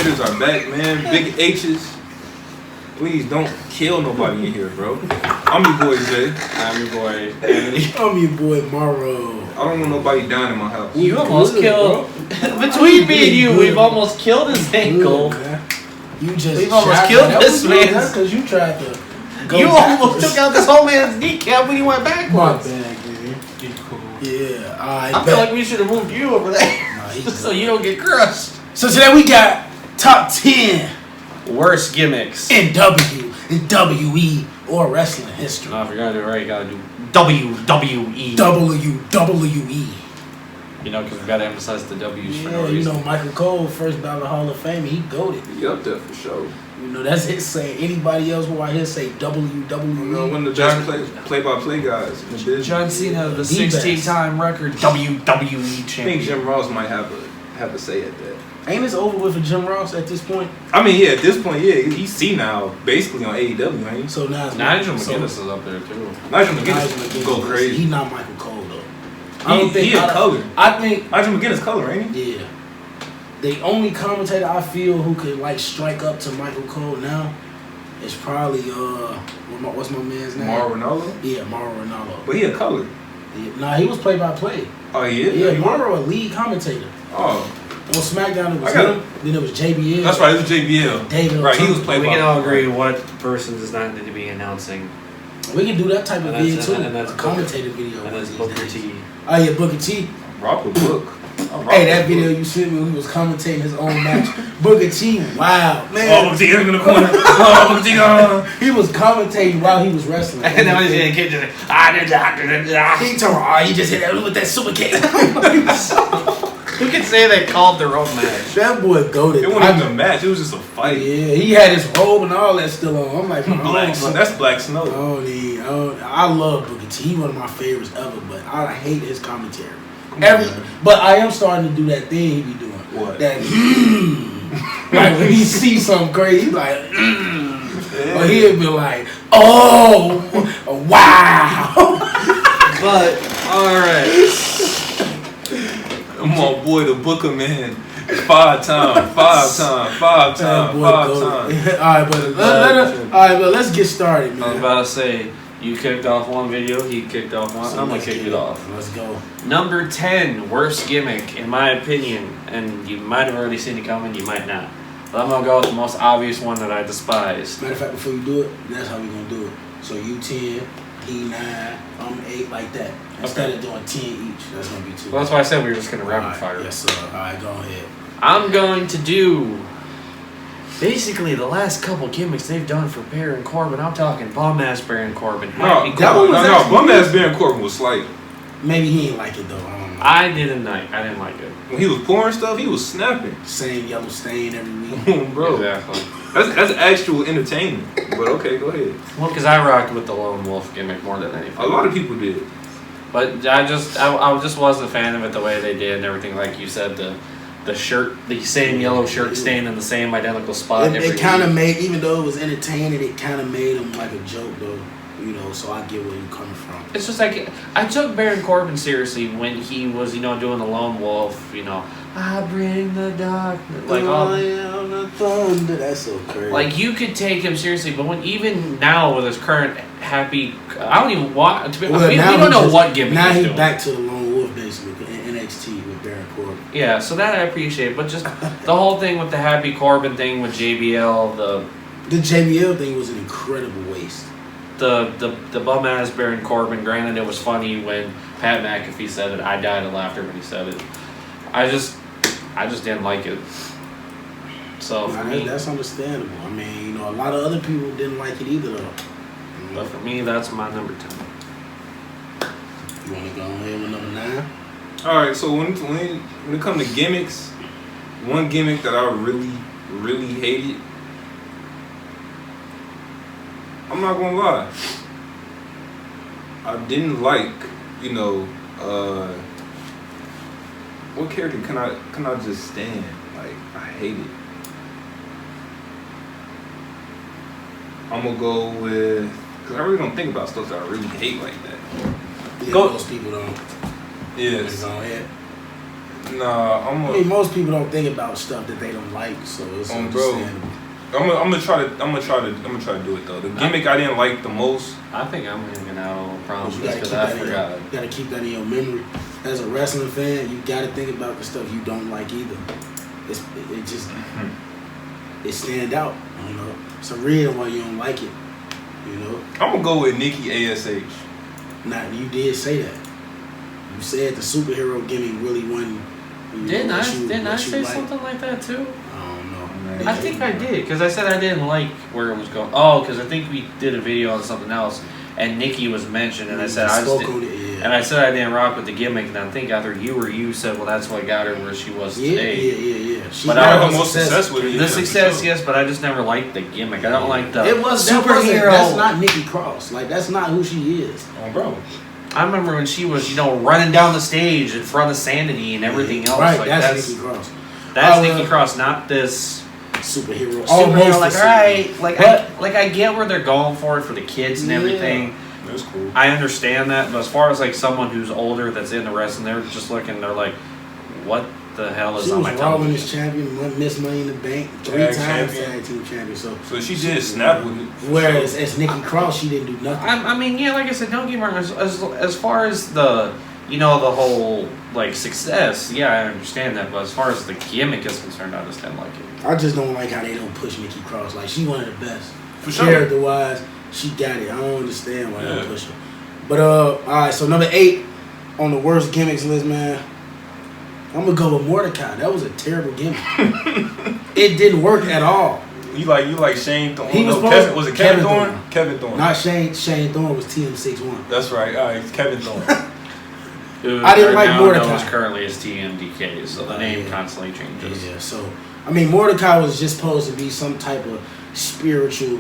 hitters are back, man. Big H's. Please don't kill nobody in here, bro. I'm your boy Jay. I'm your boy Anthony. I'm your boy Morrow. I don't want nobody down in my house. You almost killed. Between me and you, we've almost killed his ankle. We've almost killed this man. That's because you tried to. You almost took out this whole man's kneecap when he went My backwards. bad, baby. Yeah, I feel like we should have moved you over there so you don't get crushed. So today we got top 10 worst gimmicks in WWE or wrestling history. No, if you're gonna do it right, you gotta do WWE. WWE. You know, because we gotta emphasize the W's for no Yeah, you reason. know Michael Cole, first ballot Hall of Fame, he goated. He up there for sure. You know, that's his saying. Anybody else will out here say WWE. You know, one of the best play-by-play guys in the business. John Cena, the The 16-time record WWE I think champion. Jim Ross might have a say at that. Ain't this over with for Jim Ross at this point? I mean, yeah, at this point, yeah, he's senile basically on AEW, ain't he? So now it's Nigel McGuinness is up there too. Nigel McGuinness go crazy. He's not Michael Cole though. He a color. I think Nigel McGuinness color, ain't he? yeah. The only commentator I feel who could like strike up to Michael Cole now is probably what's my man's name? Mauro Ranallo? Yeah, Mauro Ranallo. But he a color. Yeah, nah, he was play by play. Oh, yeah? Yeah, Mauro a lead commentator. Oh. On SmackDown it was him, then it was JBL. That's right, it was JBL. David right, he was We played by. can all agree what person does not need to be announcing. We can do that type of And video that's- too. and that's a commentator video. And that's these Booker days. T. Oh yeah, Booker T. Rock the book. Hey, that video you sent me when he was commentating his own match. Booker T, wow, man. Oh, Booker T in the corner. Oh, Booker T gone. He was commentating while he was wrestling. And then he's in the kitchen. He told me, oh, he just hit that with that super kick. Who can say they called their own match? That boy goated. It wasn't even a match, it was just a fight. Yeah, he had his robe and all that still on. I'm like, That's Black Snow. I love Booker T. He one of my favorites ever, but I hate his commentary. on. But I am starting to do that thing he be doing. What? That like when he sees something crazy, he like Yeah. or he'll be like, oh wow. But, alright. My boy, the Booker man. 5 times. That boy goated. Alright, but let's get started, I was man. about to say, you kicked off one video, he kicked off one. I'm gonna kick it off. Let's go. Number 10, worst gimmick, in my opinion, and you might have already seen it coming, you might not. But I'm gonna go with the most obvious one that I despise. Matter of fact, before you do it, that's how we gonna do it. So you 10, he 9, I'm 8, like that. Instead of doing 10 each, that's gonna be 2. Well, that's why I said we were just gonna rapid fire. Yes, sir. Alright, go ahead. I'm going to do basically the last couple gimmicks they've done for Baron Corbin. I'm talking bum-ass Baron Corbin. Happy that one Corbin. was Bum ass Baron Corbin was slight. Maybe he ain't like it though. I don't know. I didn't like it. When he was pouring stuff, he was snapping. Same yellow stain every week. Bro, Exactly. that's actual entertainment. But okay, go ahead. Well, because I rocked with the lone wolf gimmick more than anything. A lot of people did. But I just wasn't a fan of it the way they did and everything. Like you said, the shirt, the same yellow shirt staying in the same identical spot. It kind of made, even though it was entertaining, it kind of made him like a joke though. You know, so I get where you're coming from. It's just like, I took Baron Corbin seriously when he was, doing the lone wolf, I bring the darkness. Like, on the thunder. That's so crazy. like, you could take him seriously, but even now with his current happy, I don't even want, we don't know what gimmick now he's he's doing. back to the lone wolf basically in NXT with Baron Corbin. Yeah, so that I appreciate, but just the whole thing with the happy Corbin thing with JBL, The JBL thing was an incredible waste. the bum ass Baron Corbin. Granted, it was funny when Pat McAfee said it. I died of laughter when he said it. I just didn't like it. So for me, That's understandable. I mean, a lot of other people didn't like it either though. but for me, that's my number 10. You want to go ahead with number 9? Alright, so when it comes to gimmicks, one gimmick that I really hated, I'm not gonna lie, I didn't like, what character can I just stand? Like, I hate it. I'm gonna go with, because I really don't think about stuff that I really hate like that. Yeah, Go. most people don't. Yes. Go ahead. Nah, I mean, most people don't think about stuff that they don't like, so it's understandable. I'm gonna try to do it though. The gimmick I didn't like the most. I think I'm hanging out on the problem You because I forgot. You gotta keep that in your memory. As a wrestling fan, you gotta think about the stuff you don't like either. It just it stand out. You know, it's a reason why you don't like it. You know. I'm gonna go with Nikki ASH. Now you did say that. You said the superhero gimmick really wasn't. Didn't I say something like that too? I don't know. I think I did, because I said I didn't like where it was going. Oh, because I think we did a video on something else, and Nikki was mentioned, and I said I didn't rock with the gimmick, and I think either you or you said, well, that's what got her where she was today. Yeah. But I had most success with it. The success, sure. Yes, but I just never liked the gimmick. I don't like the superhero. That's not Nikki Cross. Like, that's not who she is. Oh, bro. I remember when she was, running down the stage in front of Sanity and everything else. Right, like, that's Nikki Cross. That's Nikki Cross, not this superhero. Like, alright, I get where they're going for it for the kids and everything. That's cool. I understand that, but as far as like someone who's older that's in the wrestling, they're just looking, they're like, what the hell is on my television? She was Raw Women's Champion, Miss Money in the Bank, 3 times Tag Team Champion. So she did snap with it. Whereas as Nikki Cross, she didn't do nothing. I mean, yeah, like I said, don't get me wrong. As far as the the whole like success, yeah, I understand that. But as far as the gimmick is concerned, I just didn't like it. I just don't like how they don't push Nikki Cross. Like, she one of the best. For sure. Character wise, she got it. I don't understand why they don't push her. But all right, so number 8 on the worst gimmicks list, man. I'm gonna go with Mordecai. That was a terrible gimmick. It didn't work at all. You like Shane Thorne? He was was it Kevin Thorne? Kevin Thorne. Not Shane. Shane Thorne was TM61. That's right. All right, Kevin Thorne. I didn't like Mordecai. Known currently as TMDK, so the name constantly changes. Yeah. So I mean, Mordecai was just supposed to be some type of spiritual,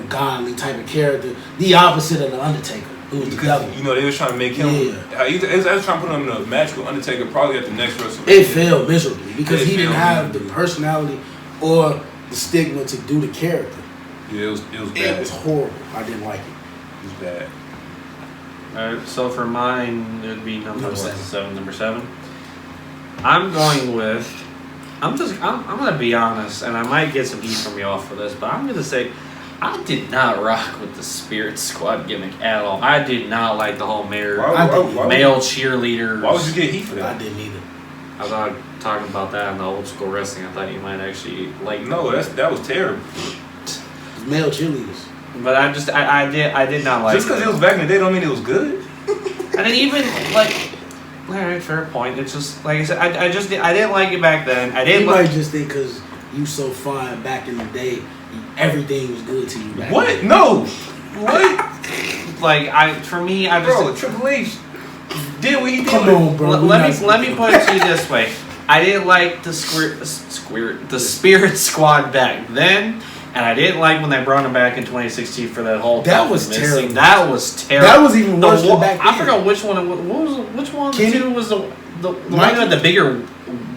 godly type of character, the opposite of the Undertaker. Because they was trying to make him. Yeah. They was trying to put him in a match with Undertaker probably at the next WrestleMania. It failed miserably because he didn't have the personality or the stigma to do the character. Yeah, it was bad. It was horrible. I didn't like it. It was bad. Alright, so for mine, it would be number 7. Number 7. I'm going with. I'm gonna be honest, and I might get some heat from y'all for this, but I'm gonna say, I did not rock with the Spirit Squad gimmick at all. I did not like the whole male cheerleaders. Why would you get heat for that? I didn't either. I thought talking about that in the old school wrestling, I thought you might actually like. No, that was terrible. Male cheerleaders. But I did not like. Just because it was back in the day, don't mean it was good. And then even alright, fair point. It's just like I said, I didn't like it back then. I didn't. You might just think because you so fine back in the day. Everything was good to you back What? then. No. What? Triple H did what he did. Come on, bro. Let me put it to you this way. I didn't like the Spirit Squad back then, and I didn't like when they brought him back in 2016 for that whole. That was terrible. That was terrible. That was even worse than back then. I forgot which one. Which one? Kenny? Two was the one that had the bigger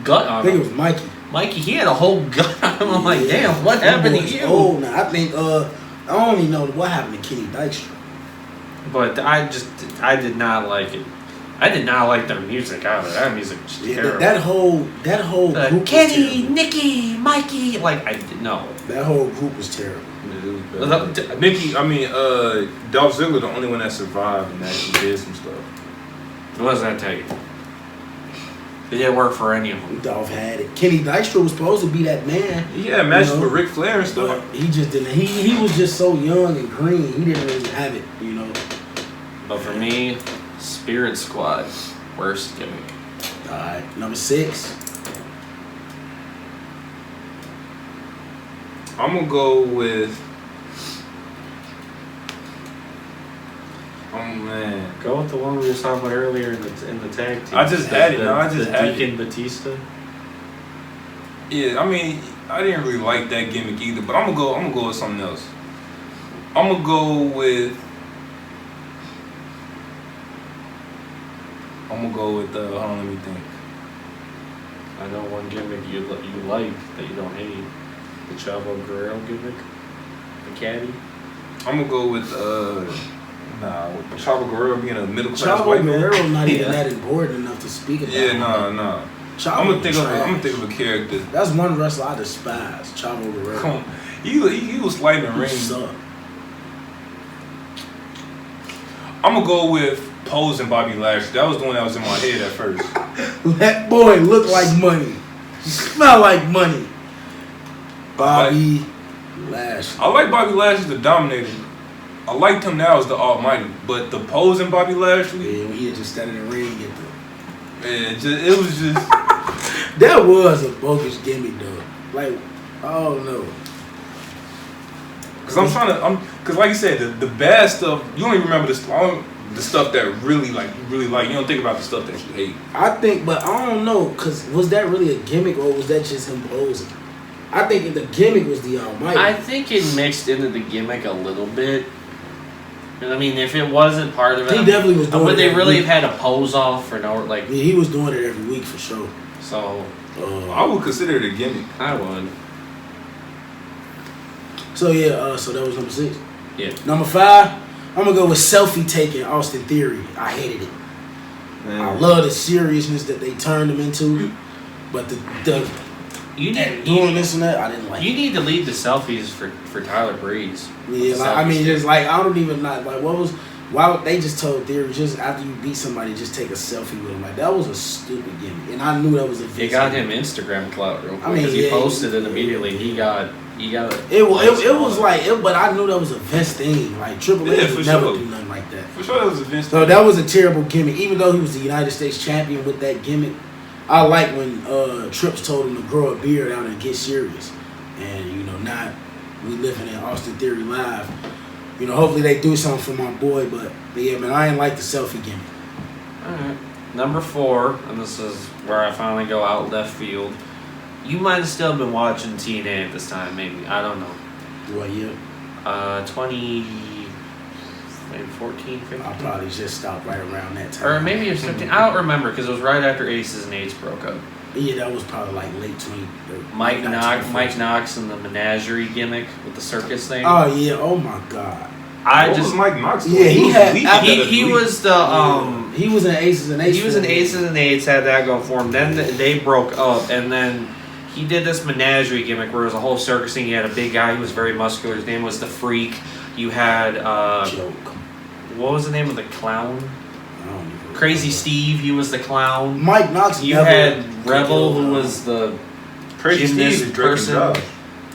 gut on him. I think it was Mikey. Mikey, he had a whole gut on him. I'm like, damn, what happened to you? Oh, now I think I only know what happened to Kenny Dykstra. But I did not like it. I did not like their music either. That music was terrible. That whole group Kenny, Nikki, Mikey, I didn't know. That whole group was terrible. Dolph Ziggler, the only one that survived and actually did some stuff. What does that tell you? It didn't work for any of them. Dolph had it. Kenny Dykstra was supposed to be that man. Yeah, matches with Ric Flair and stuff. But he just didn't. He was just so young and green. He didn't really have it, But for me, Spirit Squad, worst gimmick. All right, number 6. I'm gonna go with. Oh man, go with the one we were talking about earlier in the tag team. I just had it. I just had it. Deacon Batista. Yeah, I mean, I didn't really like that gimmick either. But I'm gonna go with something else. I'm gonna go with. Hold on, let me think. I know one gimmick you like that you don't hate. The Chavo Guerrero gimmick. The caddy. I'm gonna go with Chavo Guerrero being a middle class Chavo white man. Guerrero not even that important enough to speak about. Yeah, no. I'm gonna think of a character. That's one wrestler I despise. Chavo Guerrero. Come on, he was lighting the ring. Suck. I'm gonna go with Pose and Bobby Lashley. That was the one that was in my head at first. That boy looked like money. He smell like money. Bobby Lashley. I like Bobby Lashley, the Dominator. I liked him now as the Almighty, but the Pose and Bobby Lashley. Yeah, when he had just stand in the ring and get the. Man, it was just. That was a bogus gimmick though. Like, oh no. Cause cause like you said, the bad stuff you don't even remember the stuff that really like you really like. You don't think about the stuff that you hate. I think, but I don't know, cause was that really a gimmick or was that just him posing? I think the gimmick was the Almighty. I think it mixed into the gimmick a little bit. I mean, if it wasn't part of it, he definitely was doing it. Would they really week. have had a pose off for no like? Yeah, he was doing it every week for sure. So I would consider it a gimmick. I would. So yeah, so that was number 6. Yeah. Number 5, I'm gonna go with selfie taking Austin Theory. I hated it. Man. I love the seriousness that they turned him into, but the doing this and that, I didn't like. You need to lead the selfies for Tyler Breeze. Yeah, like, I mean, just like I don't even like why would they just told Theory just after you beat somebody just take a selfie with him, like that was a stupid gimmick, and I knew that was a. It got him Instagram clout real quick. I mean, because he yeah, posted it immediately. He got. It was like, but I knew that was a Vince thing. Like Triple H would never do nothing like that. For sure, that was a Vince. So that was a terrible gimmick. Even though he was the United States champion with that gimmick, I like when Trips told him to grow a beard out and get serious. And now we living in Austin Theory live. Hopefully they do something for my boy. But yeah, man, I ain't like the selfie gimmick. All right, number 4, and this is where I finally go out left field. You might have still been watching TNA at this time, maybe. I don't know. What year? 2014, 15? I probably just stopped right around that time. Or maybe it was 15. I don't remember because it was right after Aces and Eights broke up. Yeah, that was probably like late 20. Mike Knox and the menagerie gimmick with the circus thing. Oh, yeah. Oh, my God. What was Mike Knox doing? Yeah, he was the he was in Aces and Eights. He was in Aces and Eights, had that going for him. Then they broke up, and then he did this menagerie gimmick where it was a whole circus thing. He had a big guy, he was very muscular. His name was the Freak. You had Joke. What was the name of the clown? I don't even Crazy remember. Steve. He was the clown. Mike Knox. You had Rebel, who was the Crazy gymnast Steve is Drake and person. Josh.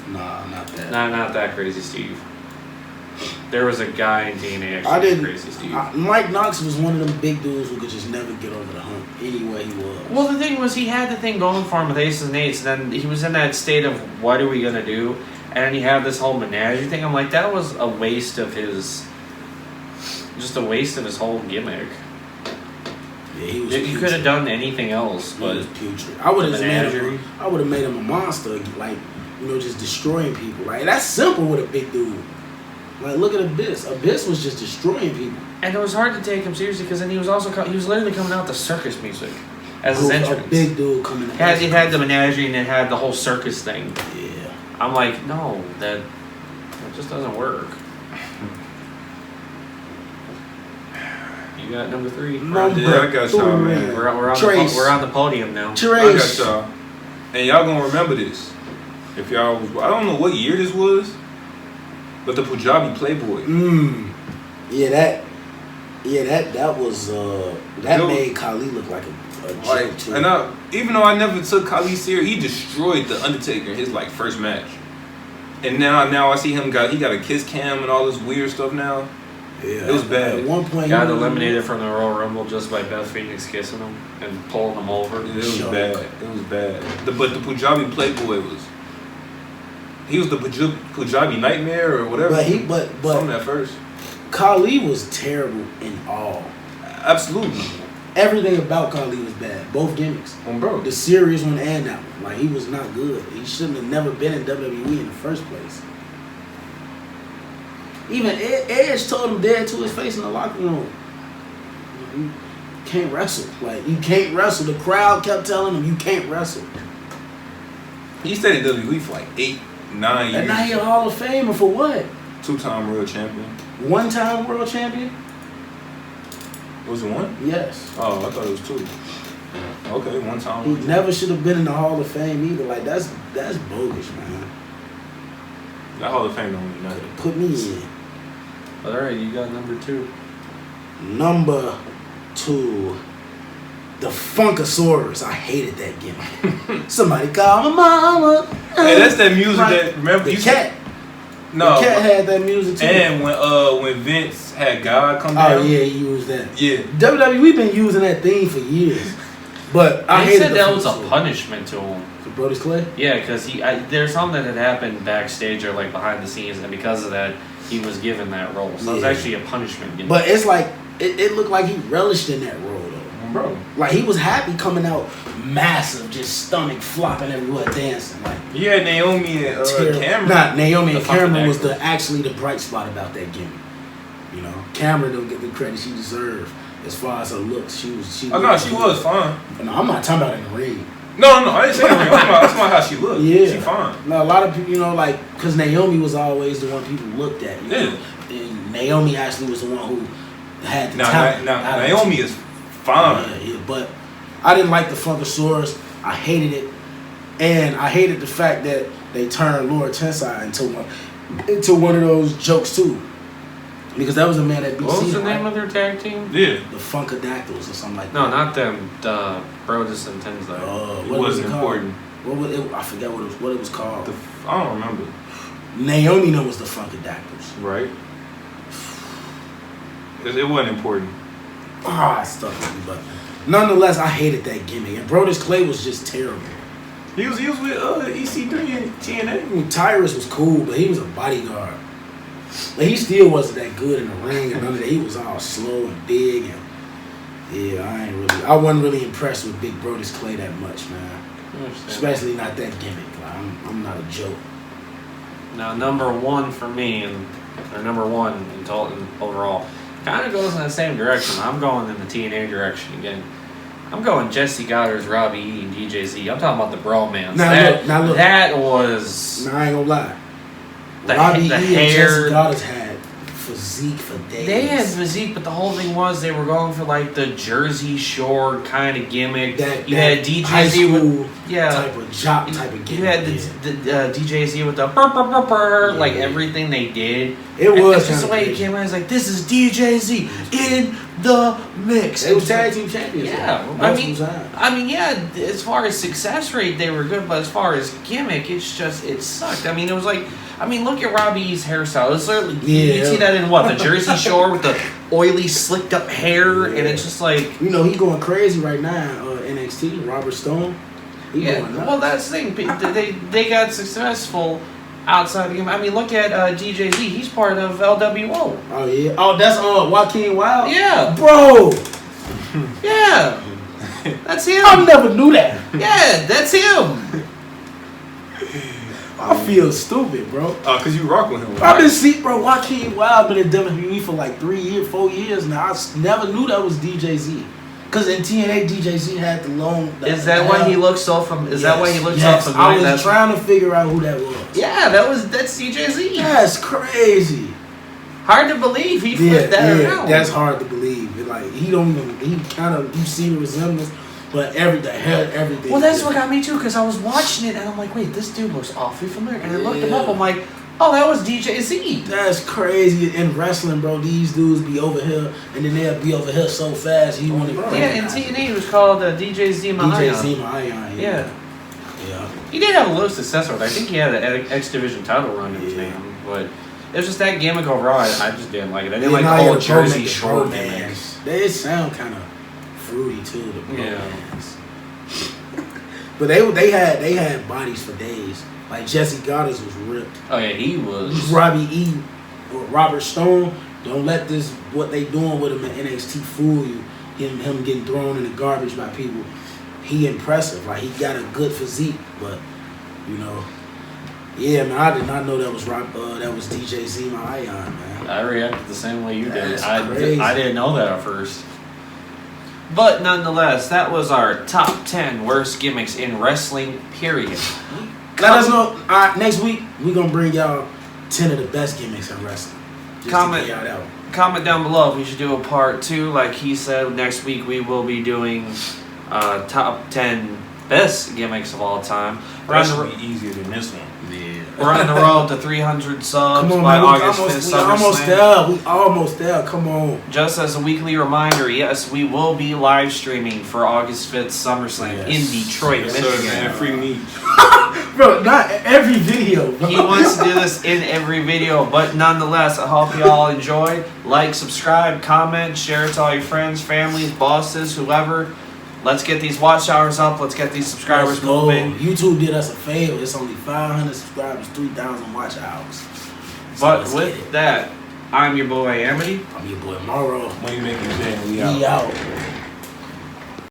Nah, not that. Not that Crazy Steve. There was a guy in TNA I actually didn't. Crazy Steve. Mike Knox was one of them big dudes who could just never get over the hump. Anyway, he was. Well, the thing was, he had the thing going for him with Aces and Eights, and then he was in that state of, what are we going to do? And then he had this whole menagerie thing. I'm like, that was a waste of his... Just a waste of his whole gimmick. Yeah, he was. You could have done anything else, He but... was putrid. I would have made menagerie. him. I would have made him a monster, like just destroying people. Like that's simple with a big dude. Like look at Abyss. Abyss was just destroying people. And it was hard to take him seriously because then he was also he was literally coming out the circus music as his entrance. A big dude coming out. It had the menagerie and it had the whole circus thing. Yeah. I'm like, no, that just doesn't work. You got number 3. Yeah, I got y'all, man. We're on the podium now. I got y'all. And y'all gonna remember this. If y'all was, I don't know what year this was, but the Punjabi Playboy. Yeah, that was that made Khali look like a joke too. And even though I never took Khali serious, he destroyed the Undertaker in his first match. And now I see him he got a kiss cam and all this weird stuff now. Yeah, it was bad. At one point, got eliminated from the Royal Rumble just by Beth Phoenix kissing him and pulling him over. It was bad. It was bad. But the Punjabi Playboy he was the Punjabi Nightmare or whatever. But from that first. Khali was terrible in all. Absolutely. Everything about Khali was bad. Both gimmicks. Bro. The serious one and that one. Like he was not good. He shouldn't have never been in WWE in the first place. Even Edge told him dead to his face in the locker room. You can't wrestle. Like you can't wrestle. The crowd kept telling him you can't wrestle. He stayed in WWE for 8, 9 years. And now he's a Hall of Famer for what? 2-time world champion. 1-time world champion? Was it 1? Yes. Oh, I thought it was 2. Okay, one time. He never should have been in the Hall of Fame either. Like that's bogus, man. That Hall of Fame don't mean nothing. Put me in. All right, you got number 2. Number 2, the Funkasaurus. I hated that gimmick. Somebody call my mama. Hey, that's that music Right. that remember The you cat. No, The cat had that music too. and when Vince had God come down. Oh yeah, he used that. Yeah. WWE been using that theme for years, but I They hated said the that was a Funkasaurus. punishment to him. For Brodus Clay. Yeah, because there's something that had happened backstage or like behind the scenes, and because of that, he was given that role. So it was Yeah. actually a punishment. You know? But it's like it looked like he relished in that role though. Bro. Like he was happy coming out massive, just stomach flopping everywhere, dancing. Like You had Naomi and Cameron. Nah, Naomi and The fucking Cameron was actors. actually the bright spot about that gimmick. You know, Cameron don't get the credit she deserved as far as her looks. She Oh no, she was fine. No, I'm not talking about in the ring. No, I didn't say that. That's not how she looked. Yeah, She fine. Now a lot of people, you know, like because Naomi was always the one people looked at. You know? And Naomi actually was the one who had the talent. Now Naomi is fine. Yeah, but I didn't like the Funkasaurus. I hated it, and I hated the fact that they turned Laura Tensai into one of those jokes too, because that was a man that beat What was Cena, the name right? of their tag team? Yeah. The Funkadactyls or something like No, that. not them. Brodus and Tensai. It What was wasn't it called? important. What was it? I forgot what it was called. I don't remember. Naomi knows the Funkadactyls. Right. It wasn't important. Ah, it stuck with me, but nonetheless, I hated that gimmick. And Brodus Clay was just terrible. He was with EC3 and TNA. I mean, Tyrus was cool, but he was a bodyguard. But he still wasn't that good in the ring and none of that. He was all slow and big and yeah, I wasn't really impressed with Big Brodus Clay that much, man. Especially not that gimmick. Like, I'm not a joke. Now, number 1 for me, or number 1 in total overall, kind of goes in the same direction. I'm going in the TNA direction again. I'm going Jesse Goddard's Robbie E and DJZ. I'm talking about the bromance. Now look. That was Now, I ain't gonna lie. the Robbie E and hair. Jesse Goddard had physique for days. They had physique, but the whole thing was they were going for like the Jersey Shore kind of gimmick. You had high DJZ school with type of jock type of gimmick. You had the DJZ with the burr, burr, burr, burr, like everything they did. It was It's just the way it came out. It's like, this is DJZ in the mix. They was tag team champions. Yeah, I mean, yeah. As far as success rate, they were good, but as far as gimmick, it sucked. I mean, it was like, look at Robbie E's hairstyle. It's literally, you see that in what, the Jersey Shore with the oily, slicked up hair, and it's just like, you know, he going crazy right now. NXT, Robert Stone. He going nuts. Well, that's the thing. They got successful outside the game. I mean, look at DJZ. He's part of LWO. Oh yeah. Oh, that's Joaquin Wild. Yeah, bro. Yeah, that's him. I never knew that. Yeah, that's him. I feel stupid, bro. Cause you rock with him. Right? I've been seeing, bro. Joaquin Wild been in WWE for like 3 years, 4 years now. I never knew that was DJZ. Cause in TNA, DJZ had the long. Is that why he looks so familiar? Is that why he looks so familiar? I was trying to figure out who that was. Yeah, that's DJZ. That's crazy. Hard to believe he flipped that around. That's hard to believe. Like he kind of, you see the resemblance, but everything. Well, that's what got me too, because I was watching it and I'm like, wait, this dude looks awfully familiar. And I looked him up. I'm like, oh, that was DJZ. That's crazy. In wrestling, bro, these dudes be over here and then they'll be over here so fast. He wanted. Yeah, in TNA it was called DJZ Mahaya. DJZ Mahaya. Yeah. Yeah. He did have a little success with it. I think he had an X Division title run in him, but it was just that gimmick overall. I just didn't like it. I didn't like the whole Jersey Shore gimmick. They sound kind of fruity too. The bromance. But they had bodies for days. Like Jesse Goddard's was ripped. Oh yeah, he was. Robbie E. or Robert Stone. Don't let what they doing with him in NXT fool you. Him getting thrown in the garbage by people. He impressive. Like he got a good physique, but you know. Yeah, man, I did not know that was DJ Zema Ion, man. I reacted the same way you did. Crazy. I didn't know that at first. But nonetheless, that was our top 10 worst gimmicks in wrestling, period. Let us know. Next week, we're going to bring y'all 10 of the best gimmicks in wrestling. Comment down below if we should do a part 2. Like he said, next week we will be doing top 10 best gimmicks of all time. That should be easier than this one. Yeah. We're on the road to 300 subs Come on, by man. August 5th. We almost there. We almost there. Come on. Just as a weekly reminder, yes, we will be live streaming for August 5th SummerSlam in Detroit, Yes, sir, Michigan. man. Free meat. Bro, not every video, bro. He wants to do this in every video, but nonetheless, I hope you all enjoy. Like, subscribe, comment, share it to all your friends, families, bosses, whoever. Let's get these watch hours up. Let's get these subscribers moving. YouTube did us a favor. It's only 500 subscribers, 3,000 watch hours. So But let's get with it. that, I'm your boy Amity. I'm your boy Morrow. Money making shit. We We out. out.